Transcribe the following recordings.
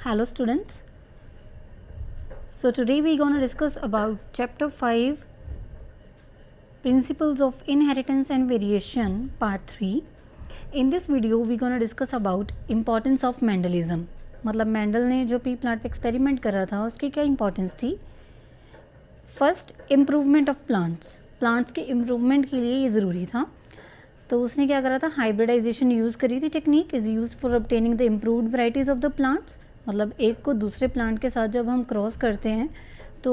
Hello students. So today we are going to discuss about chapter 5 Principles of Inheritance and Variation part 3. In this video we are going to discuss about importance of Mendelism. मतलब Mendel ने जो P plant पे experiment करा था उसकी क्या importance थी. First, improvement of plants के इम्प्रूवमेंट के लिए ये ज़रूरी था. तो उसने क्या करा था, हाइब्रिडाइजेशन यूज़ करी थी. Technique is use for obtaining the improved varieties of the plants. मतलब एक को दूसरे प्लांट के साथ जब हम क्रॉस करते हैं तो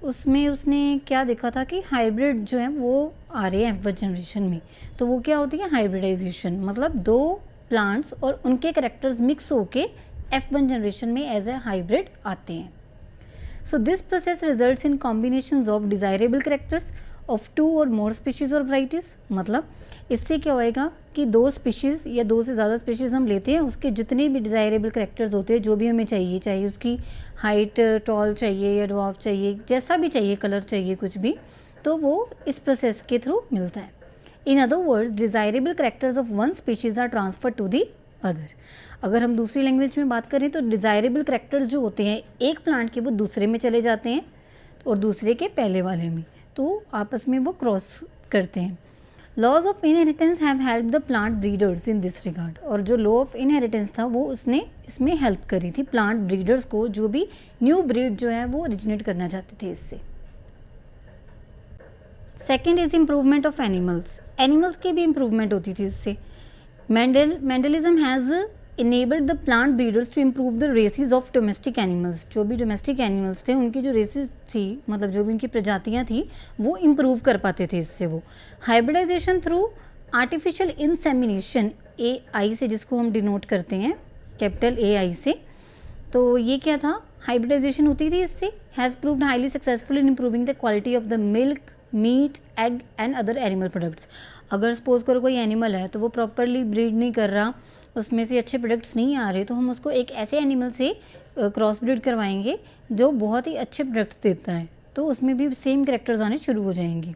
उसमें उसने क्या देखा था कि हाइब्रिड जो है वो आ रहे हैं F1 जनरेशन में. तो वो क्या होती है हाइब्रिडाइजेशन, मतलब दो प्लांट्स और उनके करेक्टर्स मिक्स होके F1 जनरेशन में एज ए हाइब्रिड आते हैं. So this process results in combinations of desirable characters of two or more species or varieties. मतलब इससे क्या होएगा कि दो स्पीशीज़ या दो से ज़्यादा स्पीशीज़ हम लेते हैं, उसके जितने भी डिज़ायरेबल करैक्टर्स होते हैं जो भी हमें चाहिए, चाहे उसकी हाइट टॉल चाहिए या ड्वार्फ चाहिए, जैसा भी चाहिए, कलर चाहिए, कुछ भी, तो वो इस प्रोसेस के थ्रू मिलता है. In other words, desirable characters of one species are transfer to the other. अगर हम दूसरी लैंग्वेज में बात करें तो डिज़ायरेबल करैक्टर्स जो होते हैं एक प्लांट के वो दूसरे में चले जाते हैं और दूसरे के पहले वाले में, तो आपस में वो क्रॉस करते हैं. Laws of inheritance have help the plant breeders in this regard. और जो लॉ ऑफ इनहेरिटेंस था वो उसने इसमें हेल्प करी थी प्लांट ब्रीडर्स को, जो भी न्यू ब्रीड जो है वो ओरिजिनेट करना चाहते थे इससे. Second is improvement of animals की भी इम्प्रूवमेंट होती थी इससे. Mendelism has enabled the plant breeders to improve the races of domestic animals. जो भी डोमेस्टिक एनिमल्स थे उनकी जो रेसेस थी, मतलब जो भी उनकी प्रजातियाँ थी, वो इम्प्रूव कर पाते थे इससे. वो hybridization through artificial insemination, AI से जिसको हम डिनोट करते हैं, कैपिटल AI से. तो ये क्या था, हाइब्रिडाइजेशन होती थी इससे. Has proved highly successful in improving the quality of the milk, meat, egg and other animal products. अगर सपोज करो कोई एनिमल है तो वो प्रॉपरली ब्रीड नहीं कर रहा, उसमें से अच्छे प्रोडक्ट्स नहीं आ रहे, तो हम उसको एक ऐसे एनिमल से क्रॉस ब्रीड करवाएंगे जो बहुत ही अच्छे प्रोडक्ट्स देता है, तो उसमें भी सेम कैरेक्टर्स आने शुरू हो जाएंगे.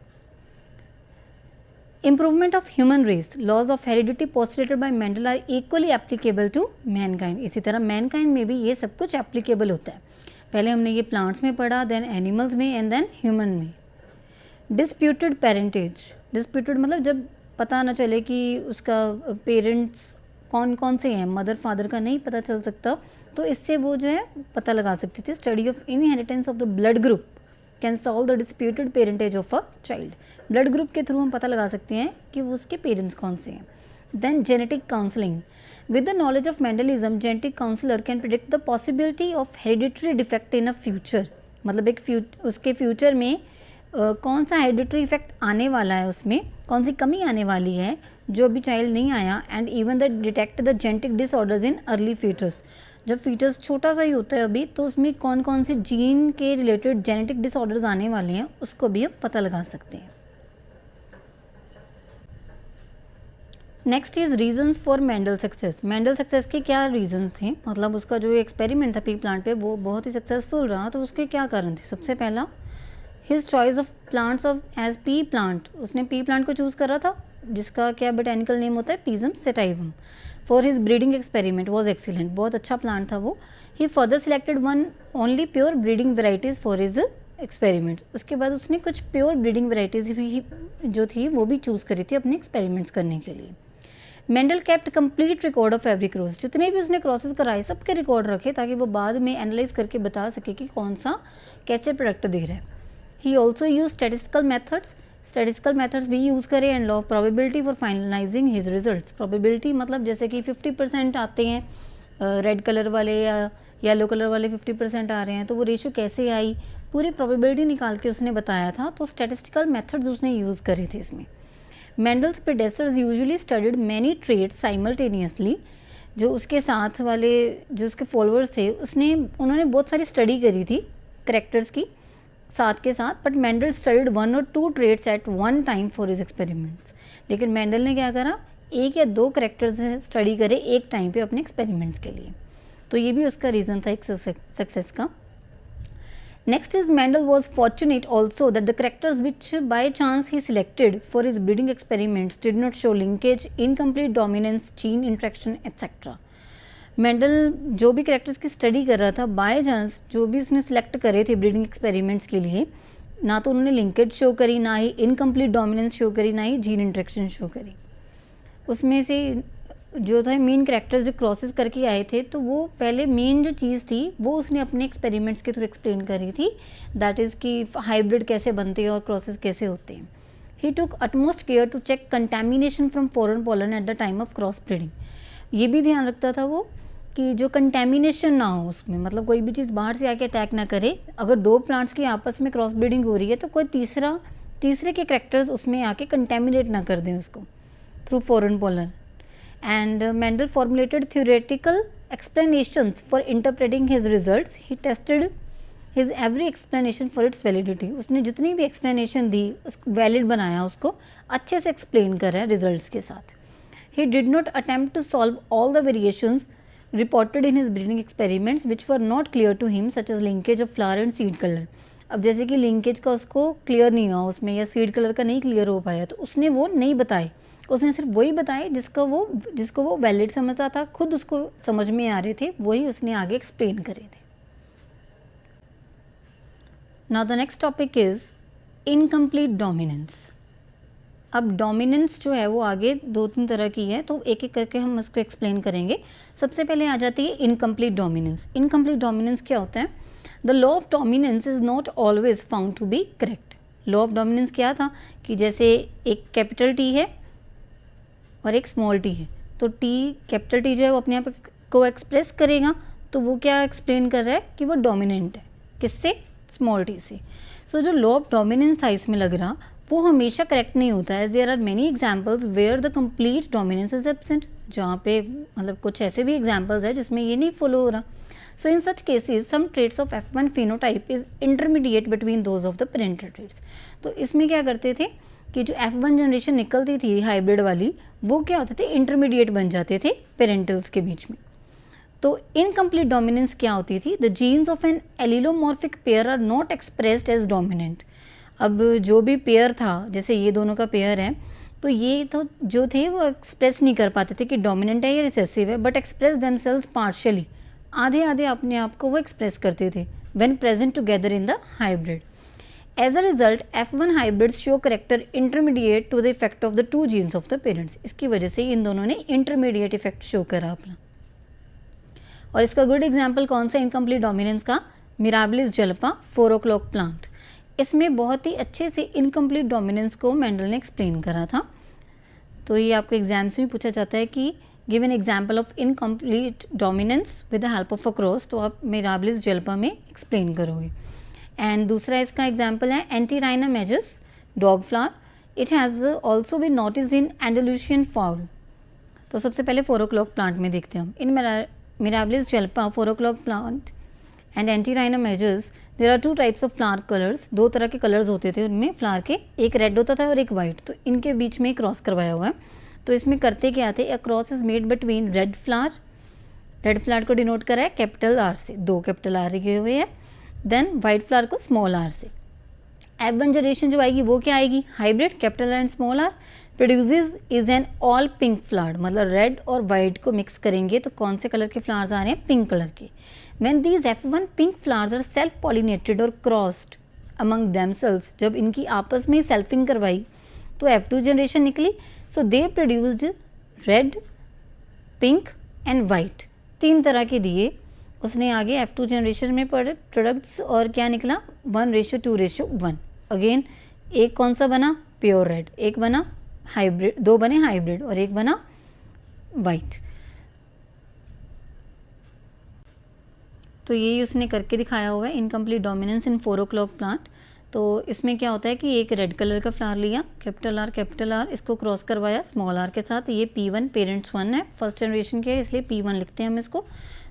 Improvement of human race. Laws of heredity postulated by Mendel are equally applicable to mankind. इसी तरह मैनकाइंड में भी ये सब कुछ एप्लीकेबल होता है. पहले हमने ये प्लांट्स में पढ़ा, देन एनिमल्स में, एंड देन ह्यूमन में. Disputed parentage. डिस्प्यूटेड मतलब जब पता ना चले कि उसका पेरेंट्स कौन कौन से हैं, मदर फादर का नहीं पता चल सकता, तो इससे वो जो है पता लगा सकते थे. Study of inheritance of the blood group can solve the disputed parentage of a child. Blood group के थ्रू हम पता लगा सकते हैं कि वो उसके पेरेंट्स कौन से हैं. Then genetic counselling. With the knowledge of Mendelism, genetic counsellor can predict the possibility of hereditary defect in a future. मतलब उसके फ्यूचर में कौन सा हेरिडिटरी इफेक्ट आने वाला है, उसमें कौन सी कमी आने वाली है जो अभी चाइल्ड नहीं आया. And even the detect the genetic disorders in early foetus. जब फीटस छोटा सा ही होता है अभी, तो उसमें कौन कौन से जीन के रिलेटेड जेनेटिक डिसऑर्डर्स आने वाले हैं उसको भी हम पता लगा सकते हैं. Next is reasons for Mendel success. Mendel success के क्या रीजंस थे, मतलब उसका जो एक्सपेरिमेंट था पी प्लांट पे वो बहुत ही सक्सेसफुल रहा, तो उसके क्या कारण थे. सबसे पहला, his choice of plants of as pea plant. उसने पी प्लांट को चूज़ करा था जिसका क्या बोटैनिकल नेम होता है pisum sativum. For his breeding experiment was excellent. बहुत अच्छा प्लांट था वो. He further selected one only pure breeding varieties for his experiment. उसके बाद उसने कुछ प्योर ब्रीडिंग वेराइटीज़ भी जो थी वो भी चूज़ करी थी अपने एक्सपेरिमेंट्स करने के लिए. Mendel kept complete record of every cross. जितने भी उसने क्रॉसेस कराए सबके रिकॉर्ड रखे ताकि वो बाद में एनालाइज करके बता सके कि कौन सा कैसे प्रोडक्ट दे रहा है. He also use statistical methods. Statistical methods भी यूज़ करें and law of probability for finalising his results. Probability मतलब जैसे कि 50% आते हैं रेड कलर वाले या येलो कलर वाले 50% आ रहे हैं, तो वो रेशियो कैसे आई, पूरी प्रोबेबिलिटी निकाल के उसने बताया था. तो स्टेटिस्टिकल मेथड्स उसने यूज़ करे थे इसमें. Mendel's predecessors usually studied many traits simultaneously. जो उसके साथ वाले जो उसके फॉलोअर्स थे उन्होंने बहुत सारी स्टडी करी थी करेक्टर्स की साथ के साथ. बट मेंडल स्टडीड 1 और 2 traits at one time for his experiments. लेकिन मेंडल ने क्या करा, 1 या 2 करेक्टर्स स्टडी करे एक टाइम पे अपने एक्सपेरिमेंट्स के लिए. तो ये भी उसका रीज़न था एक सक्सेस का. Next is Mendel was fortunate also that the characters which by chance he selected for his breeding experiments did not show linkage, incomplete dominance, gene interaction, etc. Mendel जो भी कैरेक्टर्स की study कर रहा था, by chance जो भी उसने select करे थे ब्रीडिंग एक्सपेरिमेंट्स के लिए, ना तो उन्होंने लिंकेज शो करी, ना ही इनकम्प्लीट डोमिनेंस शो करी, ना ही जीन इंट्रैक्शन शो करी। उसमें से जो था मेन कैरेक्टर्स जो क्रॉसेस करके आए थे, तो वो पहले मेन जो चीज़ थी वो उसने अपने एक्सपेरिमेंट्स के थ्रू एक्सप्लेन करी थी, दैट इज़ कि हाइब्रिड कैसे बनते हैं और क्रॉसेस कैसे होते हैं। He took utmost care to check contamination from foreign pollen at the time of cross breeding. ये भी ध्यान रखता था वो कि जो कंटेमिनेशन ना हो उसमें, मतलब कोई भी चीज़ बाहर से आके अटैक ना करे। अगर दो प्लांट्स की आपस में क्रॉस ब्रीडिंग हो रही है तो कोई तीसरे के कैरेक्टर्स उसमें आके कंटेमिनेट ना कर दें उसको through foreign pollen. And Mendel formulated theoretical explanations for interpreting his results. He tested his every explanation for its validity. उसने जितनी भी explanation दी उस वैलिड बनाया, उसको अच्छे से एक्सप्लेन कर रहा है रिजल्ट्स के साथ। He did not attempt to solve all the variations reported in his breeding experiments which were not clear to him, such as linkage of flower and seed color. अब जैसे कि लिंकेज का उसको क्लियर नहीं हुआ उसमें, या सीड कलर का नहीं क्लियर हो पाया, तो उसने वो नहीं बताए। उसने सिर्फ वही बताए जिसको वो वैलिड समझता था, खुद उसको समझ में आ रहे थे, वही उसने आगे एक्सप्लेन करे थे। Now the next topic is incomplete dominance. अब डोमिनेंस जो है वो आगे 2-3 तरह की है, तो एक एक करके हम उसको एक्सप्लेन करेंगे। सबसे पहले आ जाती है इनकम्प्लीट डोमिनेंस। इनकम्प्लीट डोमिनेंस क्या होता है? The law of dominance is not always found to be correct. Law of dominance क्या था कि जैसे एक कैपिटल टी है और एक स्मॉल टी है, तो टी कैपिटल टी जो है वो अपने आप को एक्सप्रेस करेगा, तो वो क्या एक्सप्लेन कर रहा है कि वो डोमिनेंट है, किससे? स्मॉल टी से। सो जो लॉ ऑफ डोमिनेंस था इसमें लग रहा, वो हमेशा करेक्ट नहीं होता है। There are many examples where the complete dominance is absent, जहाँ पे मतलब कुछ ऐसे भी एग्जाम्पल्स है जिसमें ये नहीं फॉलो हो रहा। So in such cases some traits of F1 phenotype is intermediate between those of the parental traits. तो इसमें क्या करते थे कि जो F1 जनरेशन निकलती थी हाइब्रिड वाली, वो क्या होते थे? इंटरमीडिएट बन जाते थे पेरेंटल्स के बीच में। तो इनकम्प्लीट डोमिनेंस क्या होती थी? The genes of an allelomorphic pair are not expressed as dominant. अब जो भी पेयर था, जैसे ये दोनों का पेयर है, तो ये तो जो थे वो एक्सप्रेस नहीं कर पाते थे कि डोमिनेंट है या रिसेसिव है, बट एक्सप्रेस देमसेल्व्स पार्शियली, आधे आधे अपने आप को वो एक्सप्रेस करते थे when present together in the hybrid. As a result F1 hybrids show character intermediate to the effect of the two genes of the parents। इसकी वजह से इन दोनों ने इंटरमीडिएट इफेक्ट शो करा अपना। और इसका गुड एग्जाम्पल कौन सा इनकम्प्लीट डोमिनेंस का? Mirabilis jalapa 4 o'clock plant. इसमें बहुत ही अच्छे से इनकम्प्लीट डोमिनेंस को मेंडल ने एक्सप्लेन करा था। तो ये आपको एग्जाम्स में पूछा जाता है कि give an example of incomplete dominance with the help of a cross, तो आप मिराबिलिस जलपा में एक्सप्लेन करोगे। एंड दूसरा इसका एग्जाम्पल है antirrhinum majus dog flower. It has also been noticed in Andalusian fowl. तो सबसे पहले 4 o'clock प्लांट में देखते हैं हम। In mirabilis jalapa 4 o'clock plant and antirrhinum majus there are 2 types of flower colours. 2 तरह के कलर्स होते थे उनमें फ्लावर के, एक रेड होता था और एक वाइट। तो इनके बीच में क्रॉस करवाया हुआ है। तो इसमें करते क्या थे? A cross is made between red flower को डिनोट करा है कैपिटल आर से, 2 कैपिटल आर लिखे हुए हैं, देन वाइट फ्लावर को स्मॉल आर से। F1 जनरेशन जो आएगी वो क्या आएगी? Hybrid capital and small R produces is an all pink flower, मतलब रेड और वाइट को मिक्स करेंगे तो कौन से कलर के फ्लावर्स आ रहे हैं? पिंक कलर के। When these F1 pink flowers are self pollinated और क्रॉस्ड अमंग देमसेल्व्स, जब इनकी आपस में सेल्फिंग करवाई तो F2 जनरेशन निकली। So they produced red, pink and white, 3 तरह के दिए उसने आगे F2 जनरेशन में प्रोडक्ट्स, और क्या निकला? 1:2:1। अगेन एक कौन सा बना? प्योर रेड, एक बना हाइब्रिड, 2 बने हाइब्रिड और एक बना वाइट। तो यही उसने करके दिखाया हुआ है इनकम्प्लीट डोमिनेंस इन 4 o'clock प्लांट। तो इसमें क्या होता है कि एक रेड कलर का फ्लावर लिया, कैपिटल आर, इसको क्रॉस करवाया स्मॉल आर के साथ। ये P1 पेरेंट्स 1 है, फर्स्ट जनरेशन के, इसलिए P1 लिखते हैं हम इसको।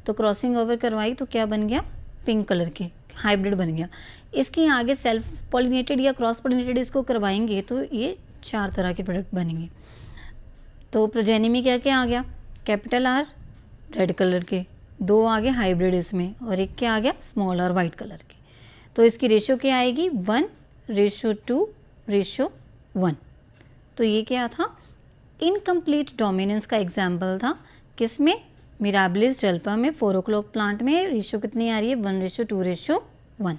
तो क्रॉसिंग ओवर करवाई तो क्या बन गया? पिंक कलर के हाइब्रिड बन गया। इसकी आगे सेल्फ पॉलिनेटेड या क्रॉस पॉलिनेटेड इसको करवाएंगे तो ये 4 तरह के प्रोडक्ट बनेंगे। तो प्रोजेनी में क्या क्या आ गया? कैपिटल आर रेड कलर के, 2 आ गए हाइब्रिड इसमें, और एक क्या आ गया? स्मॉल आर वाइट कलर के। तो इसकी रेशो क्या आएगी? 1:2:1। तो ये क्या था? इनकम्प्लीट डोमिनेंस का एग्जाम्पल था। किसमें? मिराबिलिस जल्पा में 4 o'clock प्लांट में रेशियो कितनी आ रही है, 1:2:1।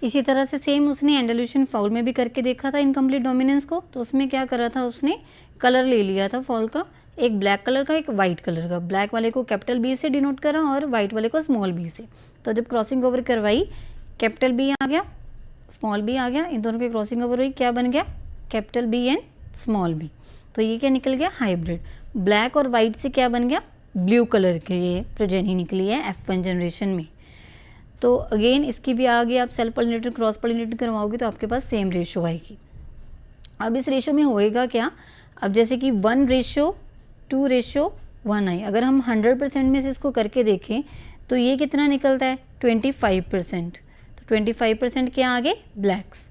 इसी तरह से सेम उसने एंडालुसियन फाउल में भी करके देखा था इनकम्प्लीट डोमिनेंस को। तो उसमें क्या करा था, उसने कलर ले लिया था फॉल का, एक ब्लैक कलर का एक वाइट कलर का। ब्लैक वाले को कैपिटल बी से डिनोट करा और वाइट वाले को स्मॉल बी से। तो जब क्रॉसिंग ओवर करवाई, कैपिटल बी आ गया, स्मॉल बी आ गया, इन दोनों की क्रॉसिंग ओवर हुई, क्या बन गया, capital B and small B. तो ये क्या निकल गया, हाइब्रिड। ब्लैक और वाइट से क्या बन गया, ब्लू कलर की ये प्रोजेनी निकली है F1 जनरेशन में। तो अगेन इसकी भी आगे आप सेल्फ पॉलिनेटेड क्रॉस पॉलिनेटेड करवाओगे तो आपके पास सेम रेशियो आएगी। अब इस रेशियो में होएगा क्या, अब जैसे कि 1:2:1 आई, अगर हम 100% में से इसको करके देखें तो ये कितना निकलता है, 25%। तो 25% के आगे ब्लैक्स,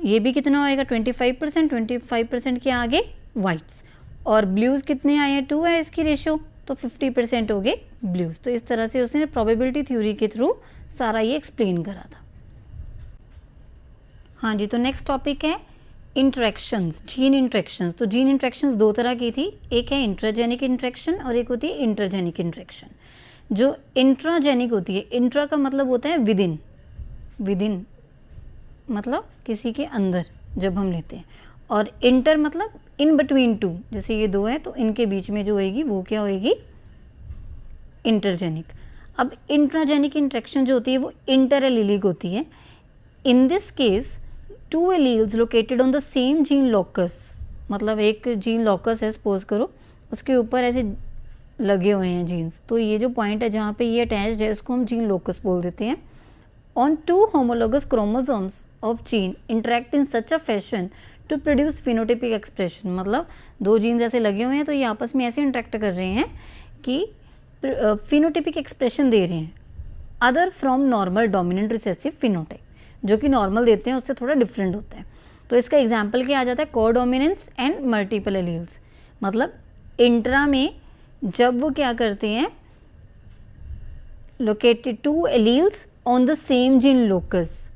ये भी कितना होएगा 25% के आगे वाइट्स, और ब्लूज़ कितने आए हैं, 2 है इसकी रेशियो, तो 50% हो गए ब्लूज़। तो इस तरह से उसने प्रोबेबिलिटी थ्योरी के थ्रू सारा ये एक्सप्लेन करा था। हाँ जी, तो नेक्स्ट टॉपिक है इंट्रैक्शंस, जीन इंट्रैक्शंस। तो जीन इंट्रैक्शंस दो तरह की थी, एक है इंट्राजेनिक इंट्रैक्शन और एक होती है इंटरजेनिक इंट्रैक्शन। जो इंट्राजेनिक होती है, इंट्रा का मतलब होता है विदिन, विदिन मतलब किसी के अंदर जब हम लेते हैं, और इंटर मतलब इन बिटवीन टू, जैसे ये दो है तो इनके बीच में जो होएगी वो क्या होएगी, इंटरजेनिक। अब इंट्राजेनिक इंट्रैक्शन जो होती है वो इंटर एलीलिक होती है। In this case 2 alleles located on the same gene locus, मतलब एक जीन लॉकस है सपोज करो, उसके ऊपर ऐसे लगे हुए हैं जीन्स, तो ये जो पॉइंट है जहाँ पे ये अटैच्ड है उसको हम जीन लोकस बोल देते हैं। On 2 homologous chromosomes of gene interact in such a fashion to produce phenotypic expression, मतलब 2 जीन्स ऐसे लगे हुए हैं तो ये आपस में ऐसे इंटरेक्ट कर रहे हैं कि फिनोटिपिक एक्सप्रेशन दे रहे हैं, other from normal dominant recessive phenotype, जो कि नॉर्मल देते हैं उससे थोड़ा डिफरेंट होता है। तो इसका एग्जाम्पल क्या आ जाता है, कोडोमिनेंस एंड मल्टीपल एलील्स, मतलब इंट्रा में जब वो क्या करते हैं, located 2 alleles on the same gene locus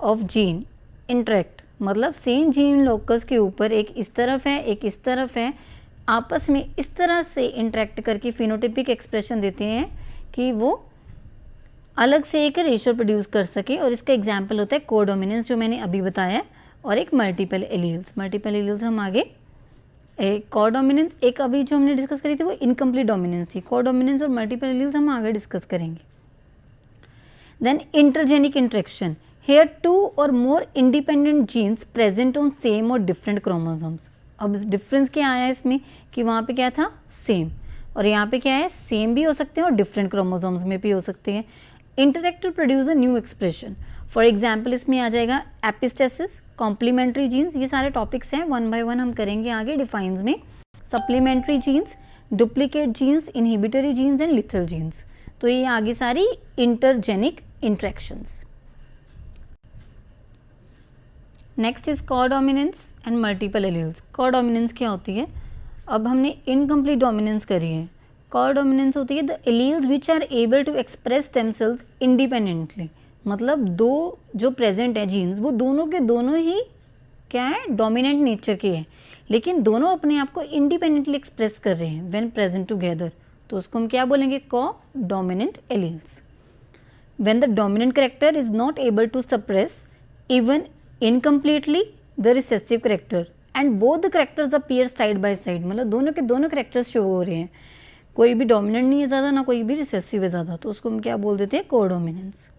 of gene interact, मतलब सेम जीन लोकस के ऊपर एक इस तरफ है एक इस तरफ है, आपस में इस तरह से इंटरेक्ट करके फिनोटिपिक एक्सप्रेशन देते हैं कि वो अलग से एक रेशियो प्रोड्यूस कर सके। और इसका एग्जाम्पल होता है कोडोमिनेंस जो मैंने अभी बताया, और एक मल्टीपल एलील्स। मल्टीपल एलील्स हम आगे, एक कोडोमिनेंस, एक अभी जो हमने डिस्कस करी थी वो इनकम्प्लीट डोमिनेंस थी, कोडोमिनेंस और मल्टीपल एलील्स हम आगे डिस्कस करेंगे। Then intergenic interaction, here 2 or more independent genes present on same or different chromosomes। अब डिफरेंस क्या आया इसमें कि वहाँ पे क्या था सेम, और यहाँ पे क्या है सेम भी हो सकते हैं और डिफरेंट क्रोमोसोम्स में भी हो सकते हैं। Interact to produce a new expression, for example इसमें आ जाएगा एपिस्टेसिस, कॉम्प्लीमेंट्री जीन्स, ये सारे टॉपिक्स हैं, 1 by 1 हम करेंगे आगे डिफाइंस में। Supplementary genes, duplicate genes, inhibitory genes and lethal genes. तो ये आगे सारी intergenic interactions. Next is codominance and multiple alleles. Codominance क्या होती है, अब हमने इनकम्प्लीट डोमिनेंस करी है। कोडोमिनेंस होती है the alleles which are able to express themselves independently, मतलब दो जो प्रेजेंट है जीन्स वो दोनों के दोनों ही क्या है डोमिनेंट नेचर के हैं, लेकिन दोनों अपने आप को इंडिपेंडेंटली एक्सप्रेस कर रहे हैं व्हेन प्रेजेंट टुगेदर, तो उसको हम क्या बोलेंगे, codominant alleles. When the dominant character is not able to suppress even incompletely the recessive character and both the characters appear side by side, मतलब दोनों के दोनों करेक्टर्स शो हो रहे हैं, कोई भी डोमिनेंट नहीं है ज़्यादा ना कोई भी रिसेसिव है ज़्यादा, तो उसको हम क्या बोल देते हैं, कोडोमिनेंस।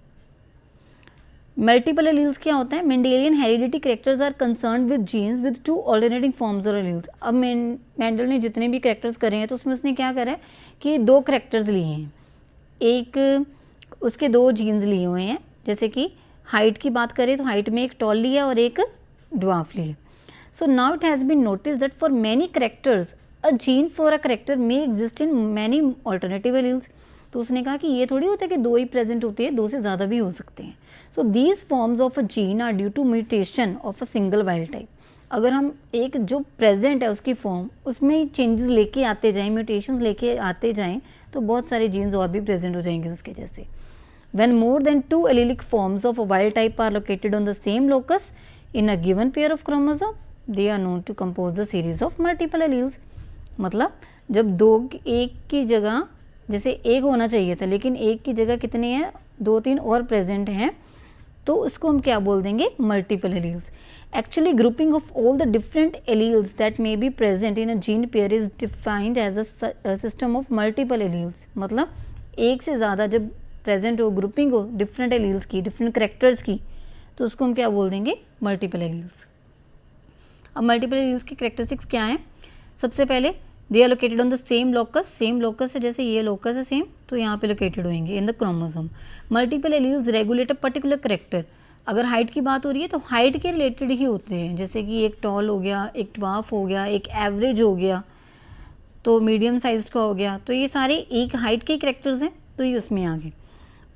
मल्टीपल एलील्स क्या होता है, Mendelian heredity characters are concerned with genes with 2 alternating forms और एलील्स। अब मेंडल ने जितने भी करेक्टर्स करे हैं तो उसमें उसने क्या करा है कि 2 करेक्टर्स लिए हैं, एक उसके 2 जीन्स लिए हुए हैं, जैसे कि हाइट की बात करें तो हाइट में एक टॉल लिया और एक ड्वार्फ लिया। So now it has been notice that for many characters a gene for a character may exist in many alternative alleles. तो उसने कहा कि ये थोड़ी होता है कि 2 ही प्रेजेंट होती है, 2 से ज़्यादा भी हो सकते हैं। So these forms of a gene are due to mutation of a single wild type. अगर हम एक जो प्रेजेंट है उसकी फॉर्म उसमें चेंजेस लेके आते जाएं, म्यूटेशंस लेके आते जाएं, तो बहुत सारे जीन्स और भी प्रेजेंट हो जाएंगे उसके जैसे। When more than 2 allelic forms of a wild type are located on the same locus in a given pair of chromosome, they are known to compose the series of multiple alleles. मतलब जब दो एक की जगह, जैसे एक होना चाहिए था लेकिन एक की जगह कितने हैं, 2-3 और प्रेजेंट हैं, तो उसको हम क्या बोल देंगे, multiple alleles. Actually grouping of all the different alleles that may be present in a gene pair is defined as a system of multiple alleles. मतलब एक से ज़्यादा जब प्रेजेंट हो, ग्रुपिंग हो डिफरेंट एलील्स की, डिफरेंट करेक्टर्स की, तो उसको हम क्या बोल देंगे, मल्टीपल एलील्स। अब मल्टीपल एलील्स की करेक्टरिस्टिक्स क्या हैं, सबसे पहले they are located on the same locus, same locus है, जैसे ये लोकस है सेम, तो यहाँ पे लोकेटेड होंगे in the chromosome. Multiple alleles regulate a particular character. अगर हाइट की बात हो रही है तो हाइट के रिलेटेड ही होते हैं, जैसे कि एक टॉल हो गया, एक ड्वार्फ हो गया, एक एवरेज हो गया, तो मीडियम साइज का हो गया, तो ये सारे एक हाइट के करेक्टर्स हैं, तो ये उसमें आ गए।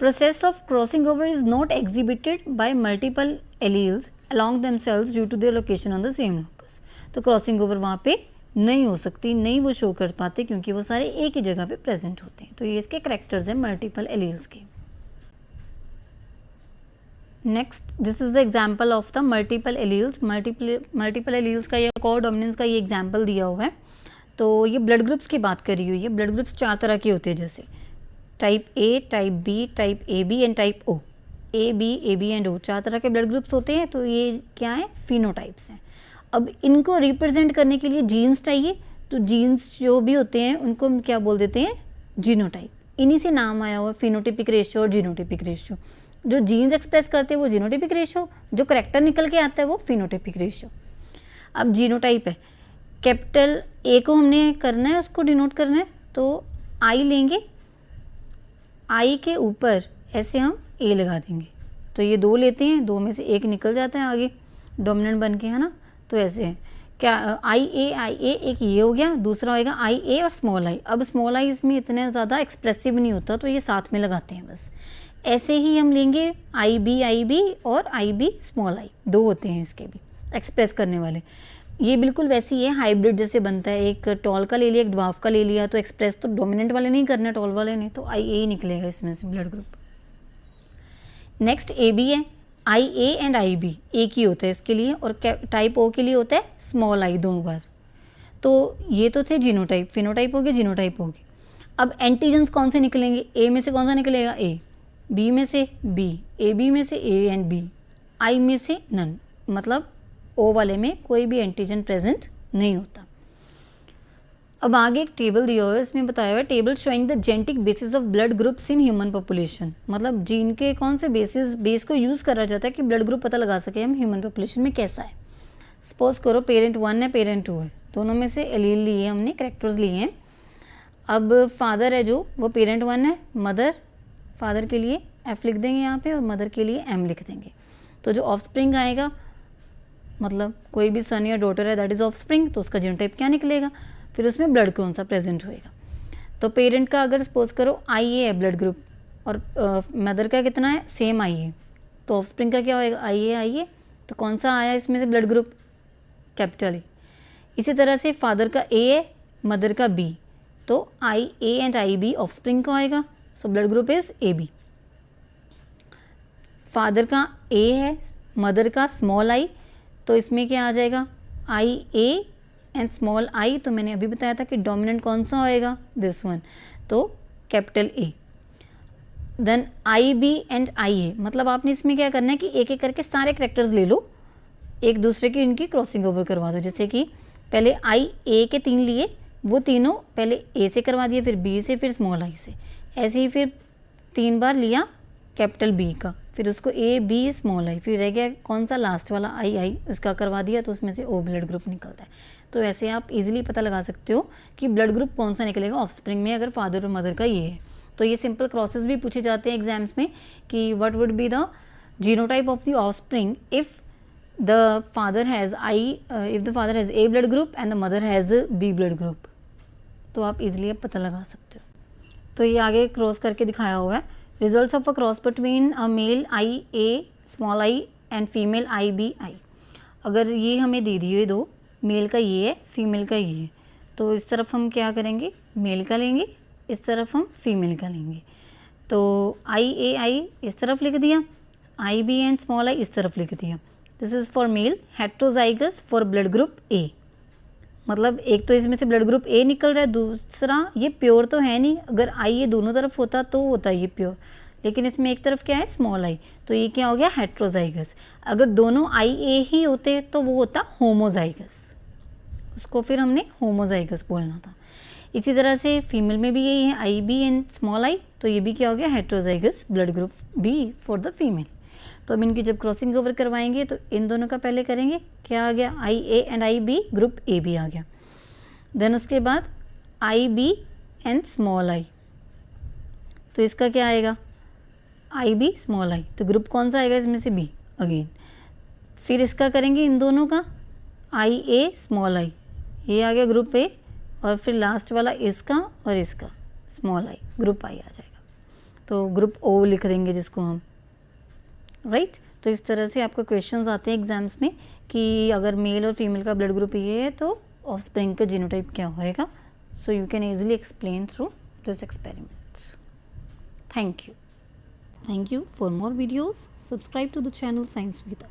Process of crossing over is not exhibited by multiple alleles along themselves due to their location on the same locus. तो क्रॉसिंग ओवर वहाँ पे नहीं हो सकती, नहीं वो शो कर पाते, क्योंकि वो सारे एक ही जगह पे प्रेजेंट होते हैं। तो ये इसके करेक्टर्स हैं मल्टीपल एलील्स के। Next, this is the example of the multiple alleles. Multiple alleles का ये को डोमिनेंस का ये एग्जाम्पल दिया हुआ है। तो ये ब्लड ग्रुप्स की बात करी हुई है। ब्लड ग्रुप्स 4 तरह के होते हैं, जैसे type A, type B, type A B and type O. A B and O 4 तरह के ब्लड ग्रुप्स होते हैं। तो ये क्या है, फिनोटाइप्स हैं। अब इनको रिप्रेजेंट करने के लिए जीन्स चाहिए, तो जीन्स जो भी होते हैं उनको हम क्या बोल देते हैं, जीनोटाइप। इन्हीं से नाम आया हुआ, फिनोटिपिक रेशियो और जीनोटिपिक रेशियो। जो जीन्स एक्सप्रेस करते हैं वो जीनोटिपिक रेशियो, जो करेक्टर निकल के आता है वो फिनोटिपिक रेशियो। अब जीनोटाइप है, कैपिटल ए को हमने करना है, उसको डिनोट करना है, तो आई लेंगे, आई के ऊपर ऐसे हम ए लगा देंगे, तो ये 2 लेते हैं, 2 में से एक निकल जाता है आगे डोमिनेंट बन के, है ना। तो ऐसे है क्या, आई ए एक ये हो गया, दूसरा होएगा आई ए और स्मॉल आई। अब स्मॉल आई इसमें इतने ज़्यादा एक्सप्रेसिव नहीं होता, तो ये साथ में लगाते हैं बस। ऐसे ही हम लेंगे आई बी और आई बी स्मॉल आई, 2 होते हैं इसके भी एक्सप्रेस करने वाले। ये बिल्कुल वैसे ही है, हाइब्रिड जैसे बनता है, एक टॉल का ले लिया, एक ड्वार्फ का ले लिया, तो एक्सप्रेस तो डोमिनेंट वाले नहीं करना, टॉल वाले ने, तो आई ए ही निकलेगा इसमें से blood group. Next A B है, I A and I B एक ही होता है इसके लिए, और टाइप ओ के लिए होता है स्मॉल आई 2 बार। तो ये तो थे जीनोटाइप, फिनोटाइप हो गए, जीनोटाइप हो गए। अब एंटीजन्स कौन से निकलेंगे, ए में से कौन सा निकलेगा, ए, बी में से बी, ए बी में से ए एंड बी, आई में से नन, मतलब ओ वाले में कोई भी एंटीजन प्रेजेंट नहीं होता। अब आगे एक टेबल दिया हुआ है, इसमें बताया हुआ है table showing the genetic basis of blood groups in human population. मतलब जीन के कौन से बेस को यूज़ करा जाता है कि ब्लड ग्रुप पता लगा सके हम ह्यूमन पॉपुलेशन में कैसा है। सपोज करो पेरेंट 1 है, पेरेंट 2 है, दोनों में से एलील लिए हमने, करेक्टर्स लिए हैं। अब फादर है जो, वो पेरेंट 1 है, मदर, फादर के लिए एफ लिख देंगे यहाँ पे और मदर के लिए एम लिख देंगे। तो जो ऑफस्प्रिंग आएगा, मतलब कोई भी सन या डॉटर है दैट इज ऑफस्प्रिंग, तो उसका जीनोटाइप क्या निकलेगा, फिर उसमें ब्लड कौन सा प्रेजेंट होएगा। तो पेरेंट का अगर सपोज करो आई ए है ब्लड ग्रुप, और मदर का कितना है, सेम आई ए, तो ऑफस्प्रिंग का क्या होएगा, आई ए, तो कौन सा आया इसमें से ब्लड ग्रुप, कैपिटल ए। इसी तरह से फादर का ए है, मदर का बी, तो I A and I B offspring का आएगा, so blood group is A B. Father का ए है, मदर का स्मॉल आई, तो इसमें क्या आ जाएगा, आई ए एंड स्मॉल आई, तो मैंने अभी बताया था कि डोमिनेंट कौन सा होएगा, दिस वन, तो capital A. Then I B and I A, मतलब आपने इसमें क्या करना है कि एक एक करके सारे करेक्टर्स ले लो, एक दूसरे की इनकी क्रॉसिंग ओवर करवा दो। जैसे कि पहले आई ए के 3 लिए, वो तीनों पहले ए से करवा दिए, फिर बी से, फिर स्मॉल आई से, ऐसे ही फिर 3 बार लिया कैपिटल बी का, फिर उसको ए बी स्मॉल आई, फिर रह गया कौन सा लास्ट वाला आई, उसका करवा दिया, तो उसमें से ओ ब्लड ग्रुप निकलता है। तो ऐसे आप इजीली पता लगा सकते हो कि ब्लड ग्रुप कौन सा निकलेगा ऑफस्प्रिंग में, अगर फादर और मदर का ये है। तो ये सिंपल क्रॉसेस भी पूछे जाते हैं एग्जाम्स में कि what would be the genotype of the offspring if the father has A blood group and the mother has B blood group. तो आप इजीली अब पता लगा सकते हो। तो ये आगे क्रॉस करके दिखाया हुआ है, results of a cross between a male I A small I and female I B I. अगर ये हमें दे दिए 2, मेल का ये है, फीमेल का ये है, तो इस तरफ हम क्या करेंगे, मेल का लेंगे, इस तरफ हम फीमेल का लेंगे। तो आई ए आई इस तरफ लिख दिया, आई बी एंड स्मॉल आई इस तरफ लिख दिया। This is for male, heterozygous for blood group A. मतलब एक तो इसमें से ब्लड ग्रुप ए निकल रहा है, दूसरा ये प्योर तो है नहीं, अगर आई ये दोनों तरफ होता तो होता ये प्योर, लेकिन इसमें एक तरफ क्या है स्मॉल आई, तो ये क्या हो गया हेट्रोजाइगस। अगर दोनों आई ए ही होते तो वो होता होमोजाइगस, उसको फिर हमने होमोजाइगस बोलना था। इसी तरह से फीमेल में भी यही है, I B and small I, तो ये भी क्या हो गया heterozygous blood group B for the female. तो हम इनकी जब क्रॉसिंग ओवर करवाएंगे तो इन दोनों का पहले करेंगे, क्या आ गया I A and I B, group A भी आ गया। देन उसके बाद I B and small I, तो इसका क्या आएगा आई बी स्मॉल आई, तो ग्रुप कौन सा आएगा इसमें से बी अगेन। फिर इसका करेंगे इन दोनों का आई ए स्मॉल आई, ये आ गया ग्रुप ए, और फिर लास्ट वाला इसका और इसका स्मॉल आई, ग्रुप आई आ जाएगा, तो ग्रुप ओ लिख देंगे जिसको हम, राइट। तो इस तरह से आपको क्वेश्चंस आते हैं एग्जाम्स में कि अगर मेल और फीमेल का ब्लड ग्रुप ये है तो ऑफस्प्रिंग का जीनोटाइप क्या होएगा। So you can easily explain through this experiment. Thank you for more videos, subscribe to the channel science with.